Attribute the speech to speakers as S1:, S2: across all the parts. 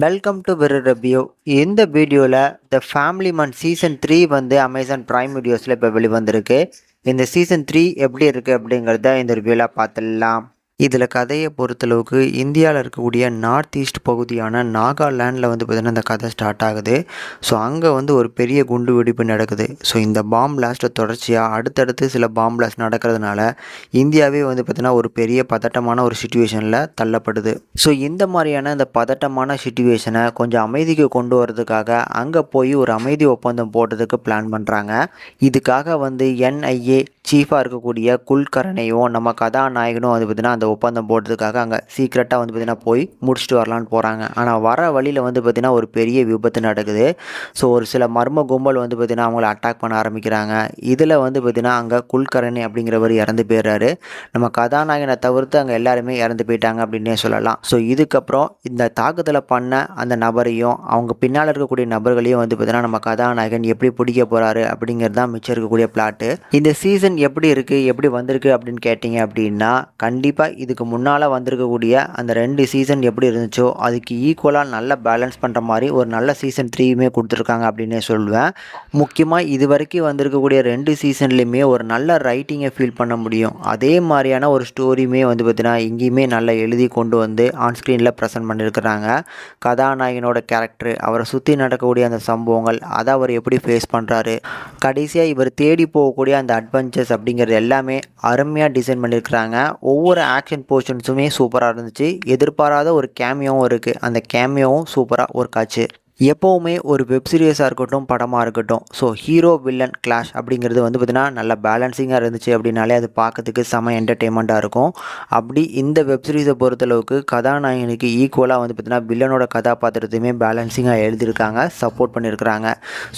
S1: Welcome to விரு review. இந்த வீடியோவில் த ஃபேமிலி மன் சீசன் 3 வந்து அமேசான் பிரைம் வீடியோஸில் இப்போ வெளிவந்திருக்கு. இந்த சீசன் 3 எப்படி இருக்குது அப்படிங்கிறத இந்த ரிவ்யூவில் பார்த்துடலாம். இதில் கதையை பொறுத்தளவுக்கு இந்தியாவில் இருக்கக்கூடிய நார்த் ஈஸ்ட் பகுதியான நாகாலாண்டில் வந்து பார்த்திங்கன்னா இந்த கதை ஸ்டார்ட் ஆகுது. ஸோ அங்கே வந்து ஒரு பெரிய குண்டு வெடிப்பு நடக்குது. ஸோ இந்த பாம் பிளாஸ்ட்டை தொடர்ச்சியாக அடுத்தடுத்து சில பாம் பிளாஸ்ட் நடக்கிறதுனால இந்தியாவே வந்து பார்த்திங்கன்னா ஒரு பெரிய பதட்டமான ஒரு சுச்சுவேஷனில் தள்ளப்படுது. ஸோ இந்த மாதிரியான இந்த பதட்டமான சுச்சுவேஷனை கொஞ்சம் அமைதிக்கு கொண்டு வரதுக்காக அங்கே போய் ஒரு அமைதி ஒப்பந்தம் போடுறதுக்கு பிளான் பண்ணுறாங்க. இதுக்காக வந்து NIA சீஃபாக இருக்கக்கூடிய குல்கரனையும் நம்ம கதாநாயகனும் வந்து பார்த்திங்கன்னா அந்த ஒப்பந்தம் போடுறதுக்காக அங்கே சீக்ரெட்டாக வந்து பார்த்திங்கன்னா போய் முடிச்சுட்டு வரலான்னு போகிறாங்க. ஆனால் வர வழியில் வந்து பார்த்திங்கன்னா ஒரு பெரிய விபத்து நடக்குது. ஸோ ஒரு சில மர்ம கும்பல் வந்து பார்த்திங்கன்னா அவங்கள அட்டாக் பண்ண ஆரம்பிக்கிறாங்க. இதில் வந்து பார்த்திங்கன்னா அங்கே குல்கரணி அப்படிங்கிறவர் இறந்து போயிடுறாரு. நம்ம கதாநாயகனை தவிர்த்து அங்கே எல்லாருமே இறந்து போயிட்டாங்க அப்படின்னே சொல்லலாம். ஸோ இதுக்கப்புறம் இந்த தாக்குதலை பண்ண அந்த நபரையும் அவங்க பின்னால் இருக்கக்கூடிய நபர்களையும் வந்து பார்த்திங்கன்னா நம்ம கதாநாயகன் எப்படி பிடிக்க போகிறாரு அப்படிங்கிறது தான் மிச்சம் இருக்கக்கூடிய பிளாட்டு. இந்த சீசன் எப்படி இருக்குது, எப்படி வந்திருக்கு அப்படின்னு கேட்டிங்க அப்படின்னா, கண்டிப்பாக இதுக்கு முன்னால் வந்திருக்கக்கூடிய அந்த 2 சீசன் எப்படி இருந்துச்சோ அதுக்கு ஈக்குவலாக நல்லா பேலன்ஸ் பண்ணுற மாதிரி ஒரு நல்ல சீசன் 3யுமே கொடுத்துருக்காங்க அப்படின்னே சொல்லுவேன். முக்கியமாக இது வரைக்கும் வந்திருக்கக்கூடிய 2 சீசன்லேயுமே ஒரு நல்ல ரைட்டிங்கை ஃபீல் பண்ண முடியும். அதே மாதிரியான ஒரு ஸ்டோரியுமே வந்து பார்த்திங்கன்னா இங்கேயுமே நல்லா எழுதி கொண்டு வந்து ஆன் ஸ்க்ரீனில் ப்ரெசென்ட் பண்ணியிருக்கிறாங்க. கதாநாயகனோட கேரக்டர், அவரை சுற்றி நடக்கக்கூடிய அந்த சம்பவங்கள், அதை அவர் எப்படி ஃபேஸ் பண்ணுறாரு, கடைசியாக இவர் தேடி போகக்கூடிய அந்த அட்வென்ச்சர்ஸ் அப்படிங்கிறது எல்லாமே அருமையாக டிசைன் பண்ணியிருக்கிறாங்க. ஒவ்வொரு ஆக்ஷன் போர்ஷன்ஸுமே சூப்பராக இருந்துச்சு. எதிர்பாராத ஒரு கேமியோவும் இருக்குது. அந்த கேமியோவும் சூப்பராக ஒர்க் ஆச்சு. எப்போவுமே ஒரு வெப் சீரிஸாக இருக்கட்டும், படமாக இருக்கட்டும், ஸோ ஹீரோ வில்லன் கிளாஷ் அப்படிங்கிறது வந்து பார்த்திங்கன்னா நல்ல பேலன்சிங்காக இருந்துச்சு அப்படின்னாலே அது பார்க்கறதுக்கு செம என்டர்டெயின்மெண்ட்டாக இருக்கும். அப்படி இந்த வெப் சீரிஸை பொறுத்தளவுக்கு கதாநாயகனுக்கு ஈக்குவலாக வந்து பார்த்திங்கன்னா வில்லனோட கதாபாத்திரத்தையுமே பேலன்சிங்காக எழுதியிருக்காங்க, சப்போர்ட் பண்ணியிருக்கிறாங்க.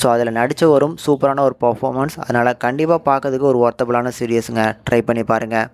S1: ஸோ அதில் நடித்தவரும் சூப்பரான ஒரு பர்ஃபார்மன்ஸ். அதனால் கண்டிப்பாக பார்க்கறதுக்கு ஒரு ஒர்த்தபுளான சீரியஸுங்க. ட்ரை பண்ணி பாருங்கள்.